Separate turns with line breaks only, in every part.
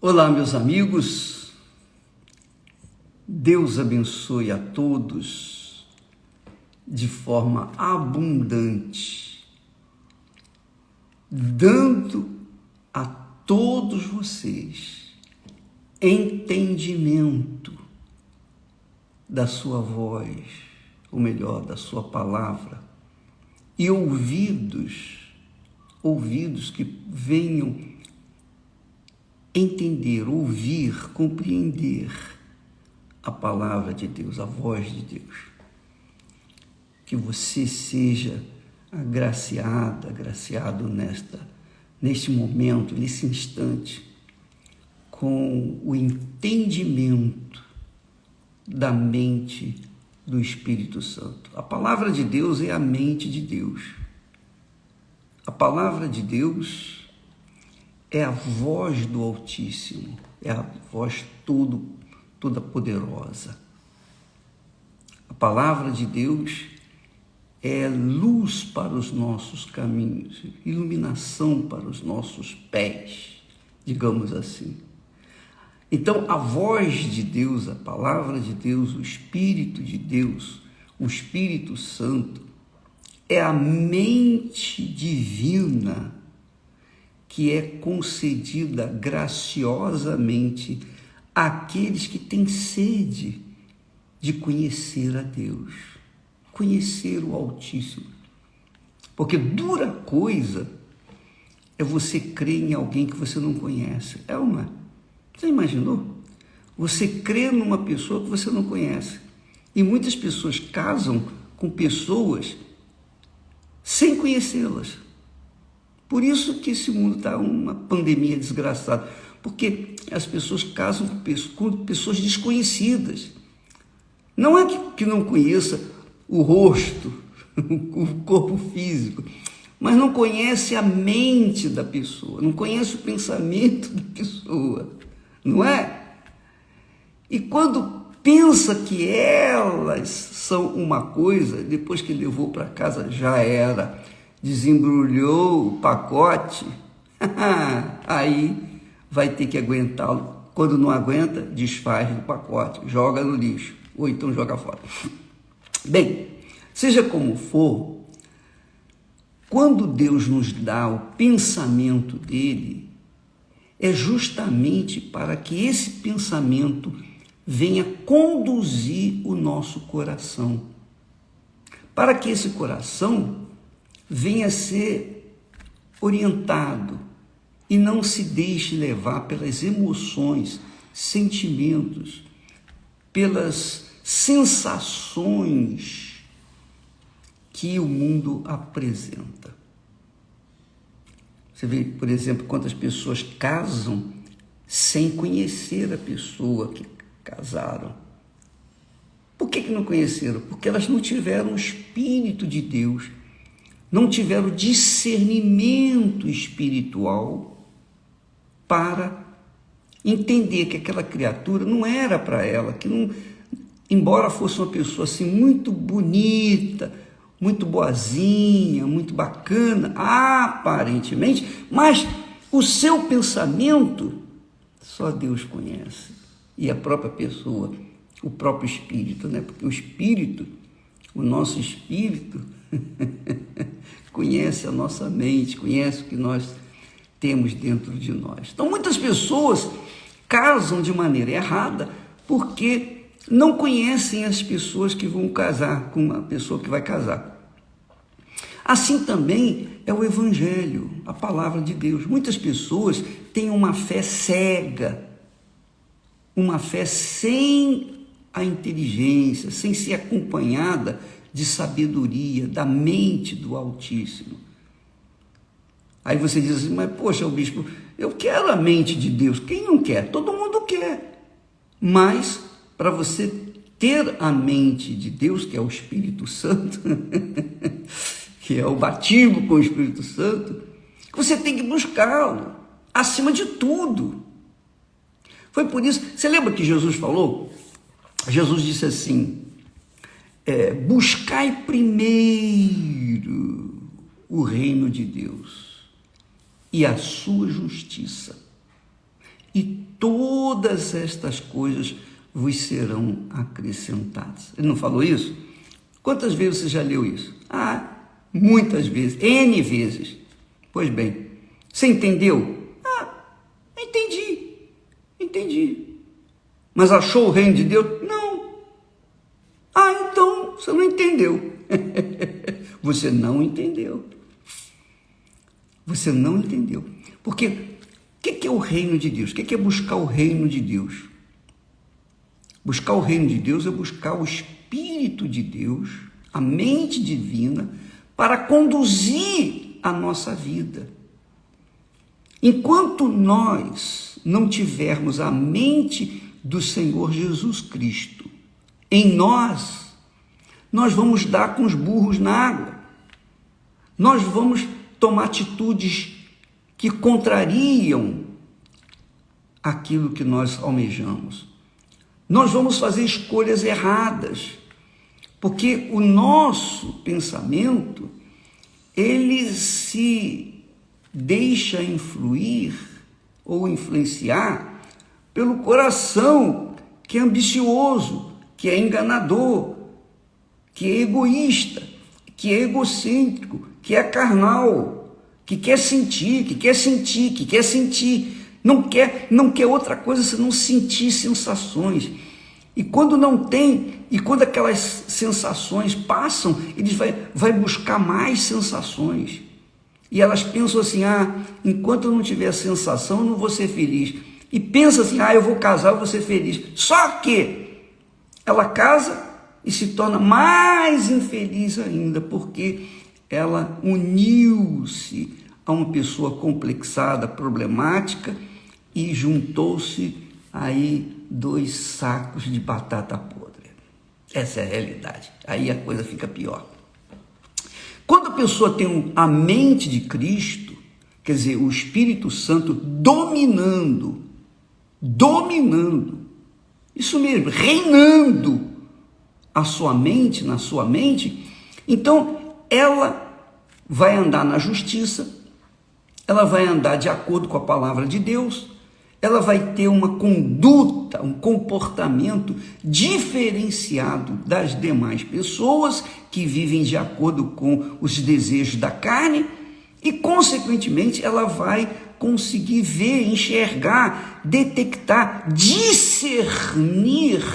Olá, meus amigos, Deus abençoe a todos de forma abundante, dando a todos vocês entendimento da sua voz, ou melhor, da sua palavra, e ouvidos que venham entender, ouvir, compreender a palavra de Deus, a voz de Deus. Que você seja agraciado neste momento, nesse instante, com o entendimento da mente do Espírito Santo. A palavra de Deus é a mente de Deus. A palavra de Deus é a voz do Altíssimo, é a voz toda poderosa. A palavra de Deus é luz para os nossos caminhos, iluminação para os nossos pés, digamos assim. Então, a voz de Deus, a palavra de Deus, o Espírito de Deus, o Espírito Santo, é a mente divina que é concedida graciosamente àqueles que têm sede de conhecer a Deus, conhecer o Altíssimo. Porque dura coisa é você crer em alguém que você não conhece. É uma. Você imaginou? Você crê numa pessoa que você não conhece. E muitas pessoas casam com pessoas sem conhecê-las. Por isso que esse mundo está uma pandemia desgraçada, porque as pessoas casam com pessoas desconhecidas. Não é que não conheça o rosto, o corpo físico, mas não conhece a mente da pessoa, não conhece o pensamento da pessoa, não é? E quando pensa que elas são uma coisa, depois que levou para casa já era, desembrulhou o pacote, aí vai ter que aguentá-lo. Quando não aguenta, desfaz do pacote, joga no lixo, ou então joga fora. Bem, seja como for, quando Deus nos dá o pensamento dele, é justamente para que esse pensamento venha conduzir o nosso coração, para que esse coração venha a ser orientado e não se deixe levar pelas emoções, sentimentos, pelas sensações que o mundo apresenta. Você vê, por exemplo, quantas pessoas casam sem conhecer a pessoa que casaram. Por que não conheceram? Porque elas não tiveram o Espírito de Deus, não tiveram discernimento espiritual para entender que aquela criatura não era para ela, que não, embora fosse uma pessoa assim muito bonita, muito boazinha, muito bacana, aparentemente, mas o seu pensamento só Deus conhece, e a própria pessoa, o próprio espírito, né? Porque o espírito, o nosso espírito conhece a nossa mente, conhece o que nós temos dentro de nós. Então, muitas pessoas casam de maneira errada porque não conhecem as pessoas que vão casar com a pessoa que vai casar. Assim também é o Evangelho, a palavra de Deus. Muitas pessoas têm uma fé cega, uma fé sem a inteligência, sem ser acompanhada de sabedoria, da mente do Altíssimo. Aí você diz assim, mas poxa, bispo, eu quero a mente de Deus. Quem não quer? Todo mundo quer. Mas para você ter a mente de Deus, que é o Espírito Santo, que é o batismo com o Espírito Santo, você tem que buscá-lo acima de tudo. Foi por isso, você lembra que Jesus falou? Jesus disse assim, buscai primeiro o reino de Deus e a sua justiça, e todas estas coisas vos serão acrescentadas. Ele não falou isso? Quantas vezes você já leu isso? Muitas vezes, N vezes. Pois bem, você entendeu? Entendi. Mas achou o reino de Deus? Não. Então você não entendeu. Você não entendeu. Você não entendeu. Porque o que é o reino de Deus? O que é buscar o reino de Deus? Buscar o reino de Deus é buscar o Espírito de Deus, a mente divina, para conduzir a nossa vida. Enquanto nós não tivermos a mente do Senhor Jesus Cristo em nós vamos dar com os burros na água. Nós vamos tomar atitudes que contrariam aquilo que nós almejamos. Nós vamos fazer escolhas erradas, porque o nosso pensamento, ele se deixa influir ou influenciar pelo coração que é ambicioso, que é enganador, que é egoísta, que é egocêntrico, que é carnal, que quer sentir, não quer outra coisa senão sentir sensações. E quando não tem, e quando aquelas sensações passam, eles vai buscar mais sensações. E elas pensam assim, enquanto eu não tiver sensação, eu não vou ser feliz. E pensa assim, eu vou casar, eu vou ser feliz. Só que ela casa e se torna mais infeliz ainda, porque ela uniu-se a uma pessoa complexada, problemática, e juntou-se aí 2 sacos de batata podre. Essa é a realidade. Aí a coisa fica pior. Quando a pessoa tem a mente de Cristo, quer dizer, o Espírito Santo dominando, isso mesmo, reinando a sua mente, na sua mente, então ela vai andar na justiça, ela vai andar de acordo com a palavra de Deus, ela vai ter uma conduta, um comportamento diferenciado das demais pessoas que vivem de acordo com os desejos da carne e, consequentemente, ela vai conseguir ver, enxergar, detectar, discernir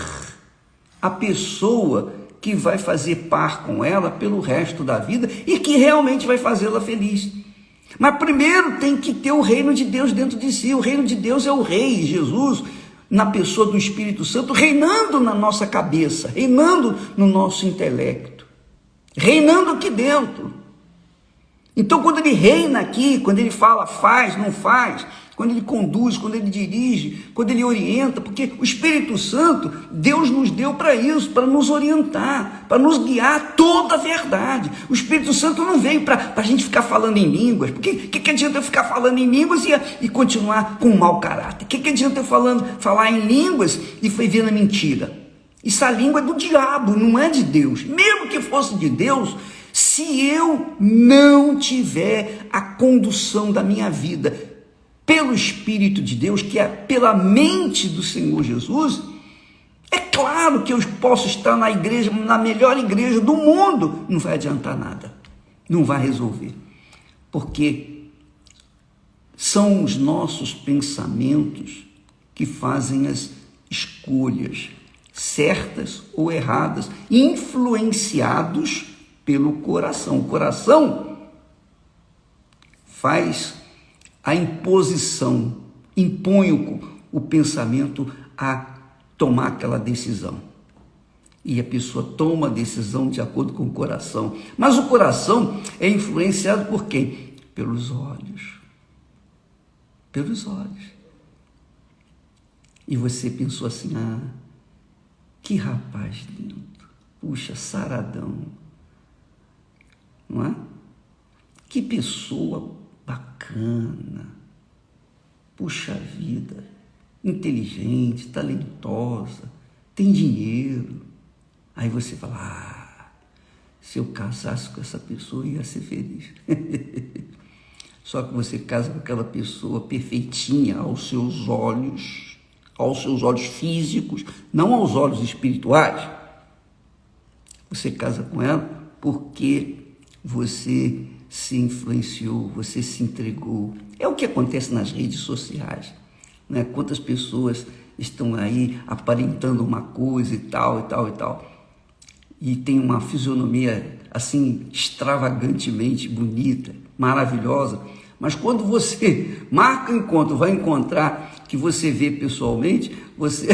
a pessoa que vai fazer par com ela pelo resto da vida e que realmente vai fazê-la feliz. Mas primeiro tem que ter o reino de Deus dentro de si. O reino de Deus é o Rei Jesus, na pessoa do Espírito Santo, reinando na nossa cabeça, reinando no nosso intelecto, reinando aqui dentro. Então, quando ele reina aqui, quando ele fala, faz, não faz, quando ele conduz, quando ele dirige, quando ele orienta, porque o Espírito Santo, Deus nos deu para isso, para nos orientar, para nos guiar a toda a verdade. O Espírito Santo não veio para a gente ficar falando em línguas, porque o que adianta eu ficar falando em línguas e continuar com um mau caráter? O que adianta eu falar em línguas e viver na mentira? Essa língua é do diabo, não é de Deus. Mesmo que fosse de Deus, se eu não tiver a condução da minha vida pelo Espírito de Deus, que é pela mente do Senhor Jesus, é claro que eu posso estar na igreja, na melhor igreja do mundo, não vai adiantar nada, não vai resolver, porque são os nossos pensamentos que fazem as escolhas, certas ou erradas, influenciados pelo coração. O coração faz a imposição, impõe o pensamento a tomar aquela decisão. E a pessoa toma a decisão de acordo com o coração. Mas o coração é influenciado por quem? Pelos olhos. Pelos olhos. E você pensou assim, que rapaz lindo, puxa, saradão, não é? Que pessoa bacana, puxa vida, inteligente, talentosa, tem dinheiro. Aí você fala, se eu casasse com essa pessoa, eu ia ser feliz. Só que você casa com aquela pessoa perfeitinha aos seus olhos, aos seus olhos físicos, não aos olhos espirituais. Você casa com ela porque você se influenciou, você se entregou. É o que acontece nas redes sociais, né? Quantas pessoas estão aí aparentando uma coisa e tal, e tal, e tal, e tem uma fisionomia assim extravagantemente bonita, maravilhosa, mas quando você marca o encontro, vai encontrar, que você vê pessoalmente, você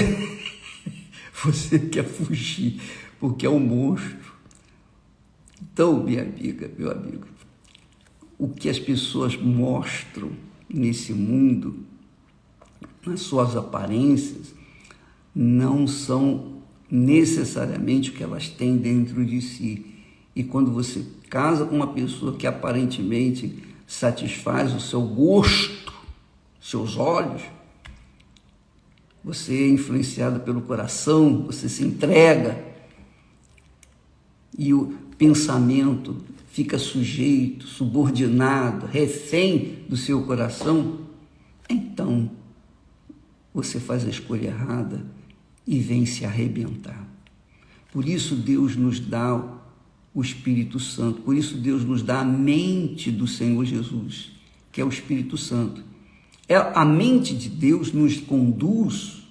quer fugir, porque é um monstro. Então, minha amiga, meu amigo, o que as pessoas mostram nesse mundo, nas suas aparências, não são necessariamente o que elas têm dentro de si. E quando você casa com uma pessoa que aparentemente satisfaz o seu gosto, seus olhos, você é influenciado pelo coração, você se entrega e o pensamento fica sujeito, subordinado, refém do seu coração, então você faz a escolha errada e vem se arrebentar. Por isso Deus nos dá o Espírito Santo, por isso Deus nos dá a mente do Senhor Jesus, que é o Espírito Santo. A mente de Deus nos conduz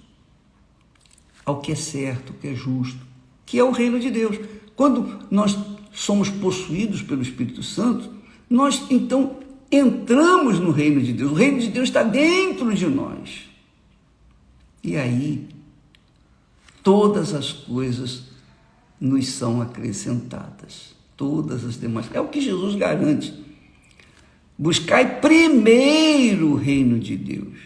ao que é certo, o que é justo, que é o reino de Deus. Quando nós somos possuídos pelo Espírito Santo, nós então entramos no reino de Deus. O reino de Deus está dentro de nós. E aí, todas as coisas nos são acrescentadas. Todas as demais. É o que Jesus garante. Buscai primeiro o reino de Deus.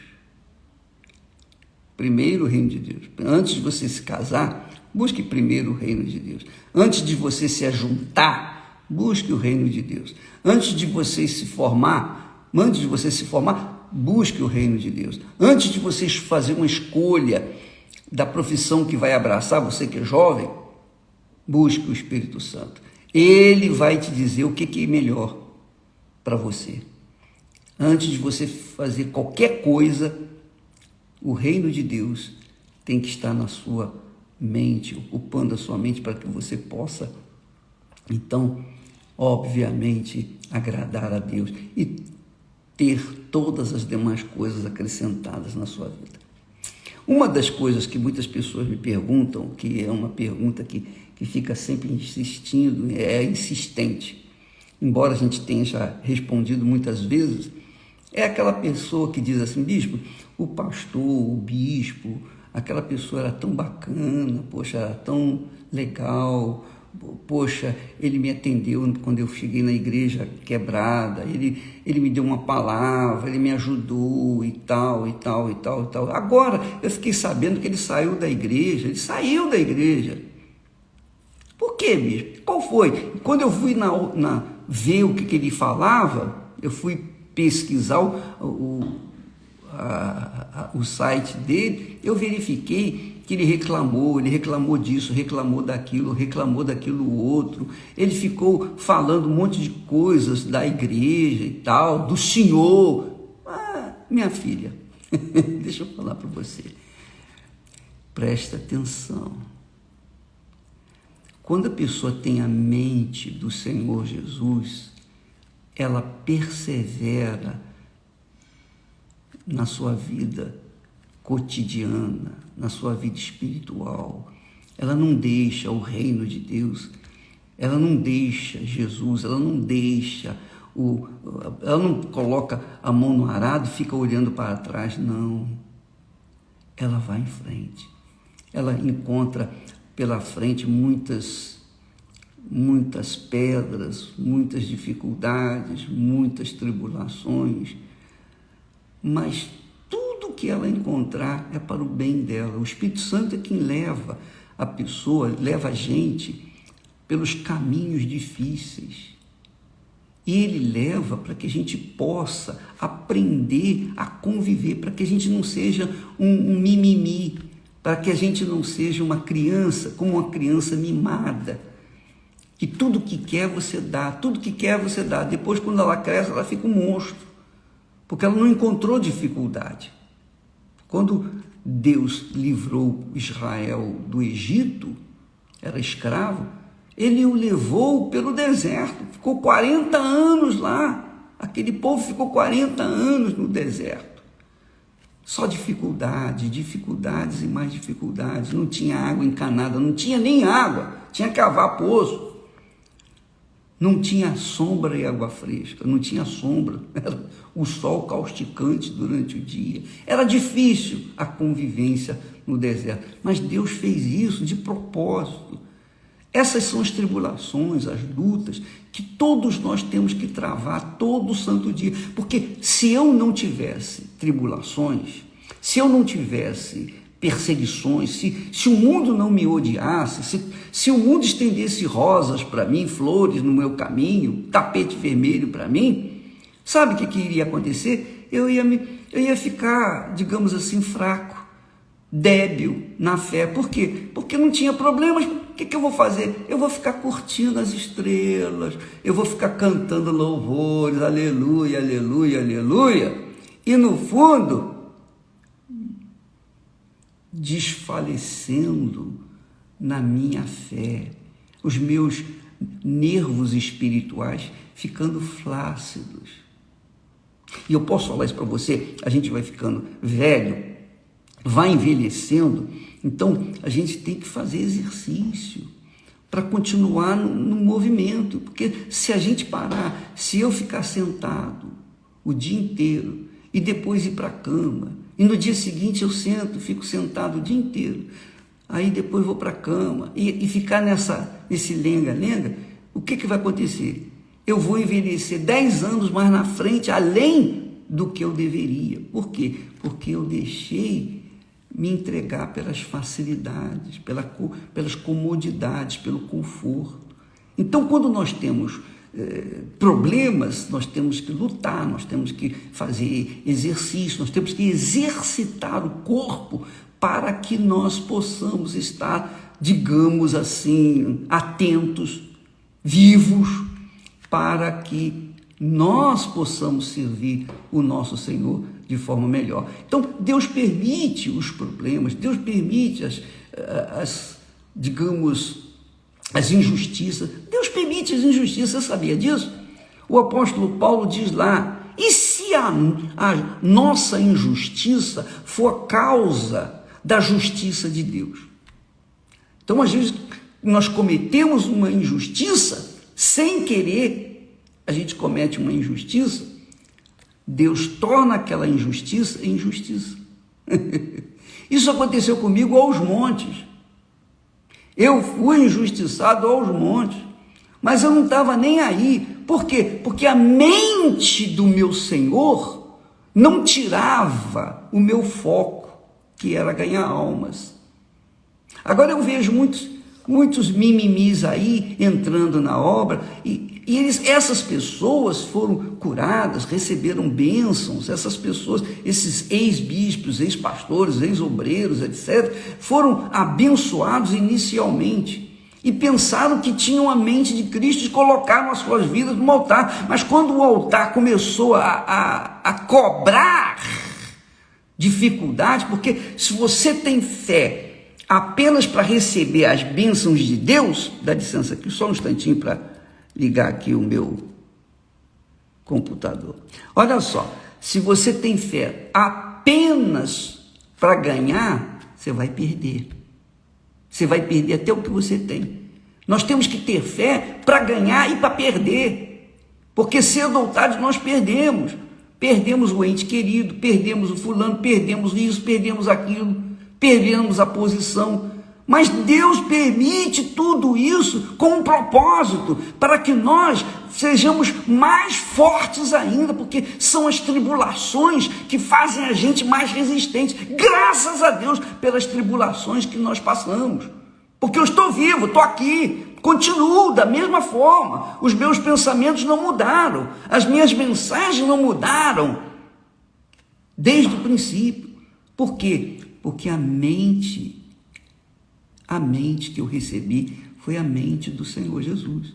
Primeiro o reino de Deus. Antes de você se casar, busque primeiro o reino de Deus. Antes de você se ajuntar, busque o reino de Deus. Antes de você se formar, busque o reino de Deus. Antes de você fazer uma escolha da profissão que vai abraçar, você que é jovem, busque o Espírito Santo. Ele vai te dizer o que é melhor para você. Antes de você fazer qualquer coisa, o reino de Deus tem que estar na sua mente, ocupando a sua mente, para que você possa, então, obviamente, agradar a Deus e ter todas as demais coisas acrescentadas na sua vida. Uma das coisas que muitas pessoas me perguntam, que é uma pergunta que fica sempre insistindo, é insistente, embora a gente tenha já respondido muitas vezes, é aquela pessoa que diz assim: bispo, o pastor, o bispo, aquela pessoa era tão bacana, poxa, era tão legal, poxa, ele me atendeu quando eu cheguei na igreja quebrada, ele me deu uma palavra, ele me ajudou e tal, e tal, e tal, e tal. Agora, eu fiquei sabendo que ele saiu da igreja. Por quê, bispo? Qual foi? Quando eu fui ver o que ele falava, eu fui pesquisar o site dele, eu verifiquei que ele reclamou disso, reclamou daquilo outro, ele ficou falando um monte de coisas da igreja e tal, do Senhor. Minha filha, deixa eu falar para você, presta atenção. Quando a pessoa tem a mente do Senhor Jesus, ela persevera na sua vida cotidiana, na sua vida espiritual. Ela não deixa o reino de Deus, ela não deixa Jesus, ela não coloca a mão no arado e fica olhando para trás, não. Ela vai em frente. Ela encontra pela frente muitas pedras, muitas dificuldades, muitas tribulações, mas tudo que ela encontrar é para o bem dela. O Espírito Santo é quem leva a pessoa, leva a gente pelos caminhos difíceis. E ele leva para que a gente possa aprender a conviver, para que a gente não seja um mimimi, para que a gente não seja uma criança, como uma criança mimada, que tudo que quer você dá, Depois, quando ela cresce, ela fica um monstro, porque ela não encontrou dificuldade. Quando Deus livrou Israel do Egito, era escravo, ele o levou pelo deserto, ficou 40 anos lá. Aquele povo ficou 40 anos no deserto. Só dificuldade, dificuldades e mais dificuldades. Não tinha água encanada, não tinha nem água, tinha que cavar poço. Não tinha sombra e água fresca, não tinha sombra, era o sol causticante durante o dia. Era difícil a convivência no deserto, mas Deus fez isso de propósito. Essas são as tribulações, as lutas que todos nós temos que travar todo santo dia, porque se eu não tivesse tribulações, se eu não tivesse perseguições, se o mundo não me odiasse, se o mundo estendesse rosas para mim, flores no meu caminho, tapete vermelho para mim, sabe o que iria acontecer? Eu ia ficar, digamos assim, fraco, débil na fé. Por quê? Porque não tinha problemas. O que eu vou fazer? Eu vou ficar curtindo as estrelas, eu vou ficar cantando louvores, aleluia, aleluia, aleluia, e no fundo, desfalecendo na minha fé, os meus nervos espirituais ficando flácidos. E eu posso falar isso para você, a gente vai ficando velho, vai envelhecendo, então a gente tem que fazer exercício para continuar no movimento, porque se a gente parar, se eu ficar sentado o dia inteiro e depois ir para a cama, e no dia seguinte eu fico sentado o dia inteiro, aí depois vou para a cama e ficar nesse lenga-lenga, o que vai acontecer? Eu vou envelhecer 10 anos mais na frente, além do que eu deveria. Por quê? Porque eu deixei me entregar pelas facilidades, pelas comodidades, pelo conforto. Então, quando nós temos problemas, nós temos que lutar, nós temos que fazer exercício, nós temos que exercitar o corpo para que nós possamos estar, digamos assim, atentos, vivos, para que nós possamos servir o nosso Senhor de forma melhor. Então, Deus permite os problemas, Deus permite as injustiças. Deus permite as injustiças, você sabia disso? O apóstolo Paulo diz lá, e se a nossa injustiça for causa da justiça de Deus? Então, às vezes, nós cometemos uma injustiça, sem querer, a gente comete uma injustiça, Deus torna aquela injustiça em justiça. Isso aconteceu comigo aos montes. Eu fui injustiçado aos montes, mas eu não estava nem aí. Por quê? Porque a mente do meu Senhor não tirava o meu foco, que era ganhar almas. Agora eu vejo muitos mimimis aí entrando na obra, essas pessoas foram curadas, receberam bênçãos, essas pessoas, esses ex-bispos, ex-pastores, ex-obreiros, etc., foram abençoados inicialmente e pensaram que tinham a mente de Cristo e colocaram as suas vidas no altar, mas quando o altar começou a cobrar dificuldade, porque se você tem fé apenas para receber as bênçãos de Deus, dá licença aqui só um instantinho para ligar aqui o meu computador. Olha só, se você tem fé apenas para ganhar, você vai perder. Você vai perder até o que você tem. Nós temos que ter fé para ganhar e para perder, porque cedo ou tarde nós perdemos. Perdemos o ente querido, perdemos o fulano, perdemos isso, perdemos aquilo, perdemos a posição. Mas Deus permite tudo isso com um propósito, para que nós sejamos mais fortes ainda, porque são as tribulações que fazem a gente mais resistente. Graças a Deus pelas tribulações que nós passamos, porque eu estou vivo, estou aqui, continuo da mesma forma, os meus pensamentos não mudaram, as minhas mensagens não mudaram desde o princípio. Por quê? Porque a mente que eu recebi foi a mente do Senhor Jesus.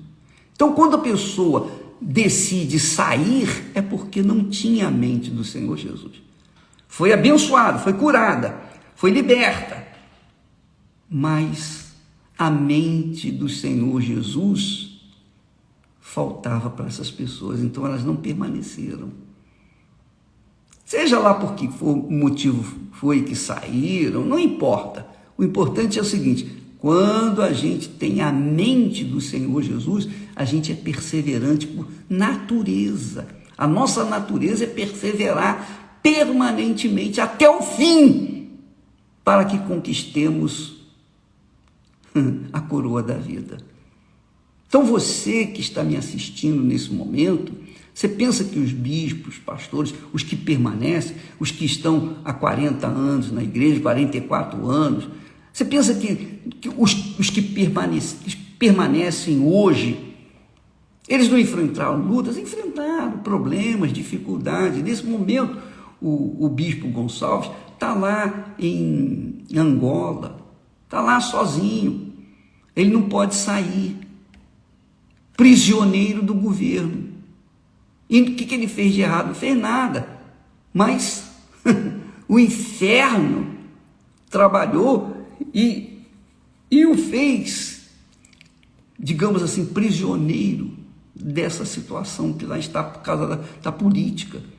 Então, quando a pessoa decide sair, é porque não tinha a mente do Senhor Jesus. foi abençoada, foi curada, foi liberta. Mas a mente do Senhor Jesus faltava para essas pessoas, então elas não permaneceram. Seja lá por que for, o motivo foi que saíram, não importa. O importante é o seguinte: quando a gente tem a mente do Senhor Jesus, a gente é perseverante por natureza. A nossa natureza é perseverar permanentemente até o fim, para que conquistemos a coroa da vida. Então você que está me assistindo nesse momento, você pensa que os bispos, pastores, os que permanecem, os que estão há 40 anos na igreja, 44 anos, você pensa que os que permanecem hoje, eles não enfrentaram lutas? Enfrentaram problemas, dificuldades. Nesse momento, o bispo Gonçalves está lá em Angola, está lá sozinho, ele não pode sair, prisioneiro do governo. E o que ele fez de errado? Não fez nada, mas o inferno trabalhou e o fez, digamos assim, prisioneiro dessa situação que lá está por causa da política.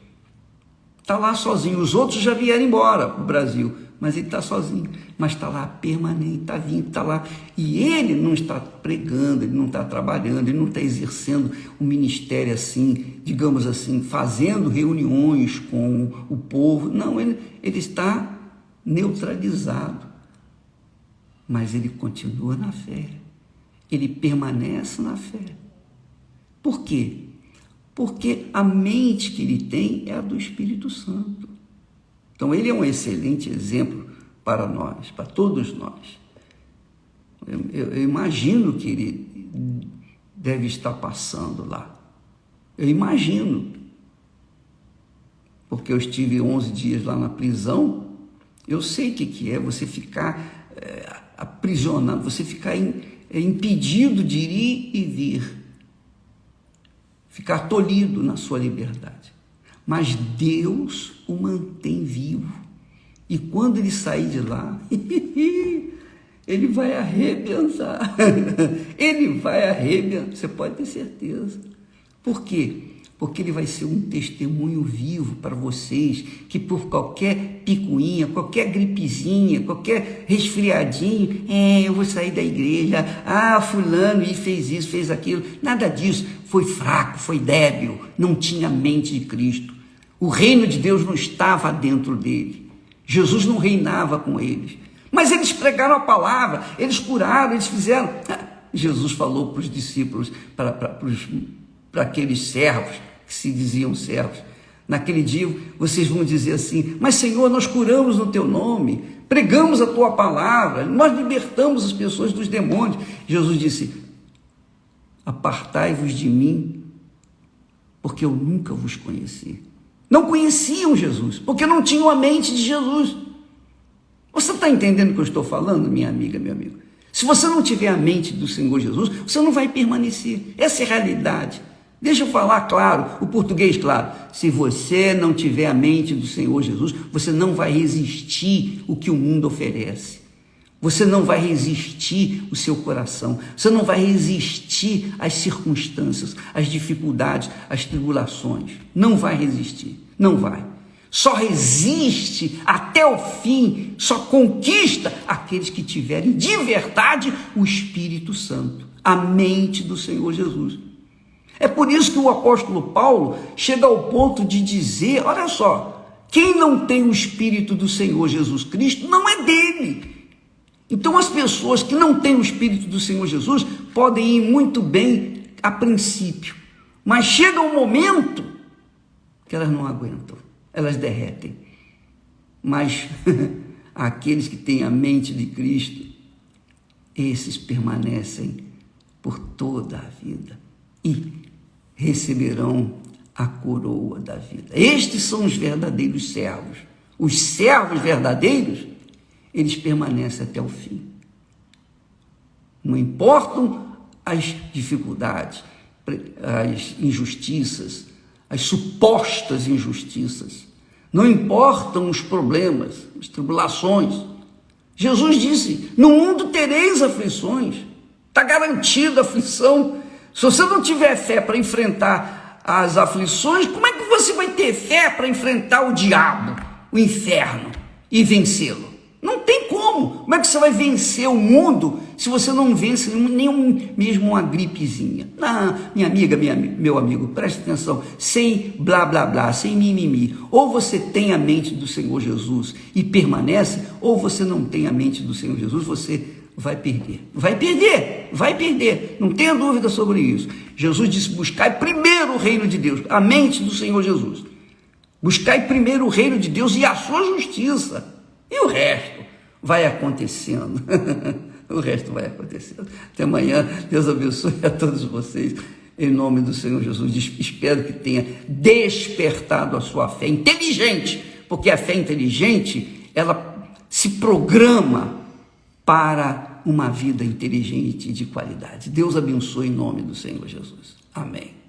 Está lá sozinho, os outros já vieram embora para o Brasil, mas ele está sozinho, mas está lá permanente, está vindo, está lá. E ele não está pregando, ele não está trabalhando, ele não está exercendo o ministério assim, digamos assim, fazendo reuniões com o povo. Não, ele está neutralizado, mas ele continua na fé, ele permanece na fé. Por quê? Porque a mente que ele tem é a do Espírito Santo. Então, ele é um excelente exemplo para nós, para todos nós. Eu imagino que ele deve estar passando lá. Eu imagino. Porque eu estive 11 dias lá na prisão, eu sei o que é você ficar aprisionado, você ficar impedido de ir e vir. Ficar tolhido na sua liberdade. Mas Deus o mantém vivo. E quando ele sair de lá, ele vai arrebentar. Ele vai arrebentar, você pode ter certeza. Por quê? Porque ele vai ser um testemunho vivo para vocês, que por qualquer picuinha, qualquer gripezinha, qualquer resfriadinho, eu vou sair da igreja, fulano e fez isso, fez aquilo, nada disso, foi fraco, foi débil, não tinha a mente de Cristo, o reino de Deus não estava dentro dele, Jesus não reinava com eles, mas eles pregaram a palavra, eles curaram, eles fizeram. Jesus falou para os discípulos, para aqueles servos, que se diziam servos, naquele dia vocês vão dizer assim: mas Senhor, nós curamos no teu nome, pregamos a tua palavra, nós libertamos as pessoas dos demônios. Jesus disse: apartai-vos de mim, porque eu nunca vos conheci. Não conheciam Jesus, porque não tinham a mente de Jesus. Você está entendendo o que eu estou falando, minha amiga, meu amigo? Se você não tiver a mente do Senhor Jesus, você não vai permanecer. Essa é a realidade. Deixa eu falar claro, o português claro. Se você não tiver a mente do Senhor Jesus, você não vai resistir o que o mundo oferece. Você não vai resistir o seu coração. Você não vai resistir às circunstâncias, às dificuldades, às tribulações. Não vai resistir. Não vai. Só resiste até o fim, só conquista aqueles que tiverem de verdade o Espírito Santo, a mente do Senhor Jesus. É por isso que o apóstolo Paulo chega ao ponto de dizer, olha só, quem não tem o Espírito do Senhor Jesus Cristo não é dele. Então as pessoas que não têm o Espírito do Senhor Jesus podem ir muito bem a princípio, mas chega um momento que elas não aguentam, elas derretem. Mas aqueles que têm a mente de Cristo, esses permanecem por toda a vida e receberão a coroa da vida. Estes são os verdadeiros servos. Os servos verdadeiros, eles permanecem até o fim. Não importam as dificuldades, as injustiças, as supostas injustiças. Não importam os problemas, as tribulações. Jesus disse, no mundo tereis aflições. Está garantida a aflição. Se você não tiver fé para enfrentar as aflições, como é que você vai ter fé para enfrentar o diabo, o inferno e vencê-lo? Não tem como. Como é que você vai vencer o mundo se você não vence mesmo uma gripezinha? Não, minha amiga, meu amigo, preste atenção, sem blá blá blá, sem mimimi. Ou você tem a mente do Senhor Jesus e permanece, ou você não tem a mente do Senhor Jesus, você vai perder. Vai perder, vai perder. Não tenha dúvida sobre isso. Jesus disse, buscai primeiro o reino de Deus, a mente do Senhor Jesus. Buscai primeiro o reino de Deus e a sua justiça. E o resto vai acontecendo. O resto vai acontecendo. Até amanhã. Deus abençoe a todos vocês. Em nome do Senhor Jesus. Espero que tenha despertado a sua fé inteligente. Porque a fé inteligente, ela se programa para uma vida inteligente e de qualidade. Deus abençoe em nome do Senhor Jesus. Amém.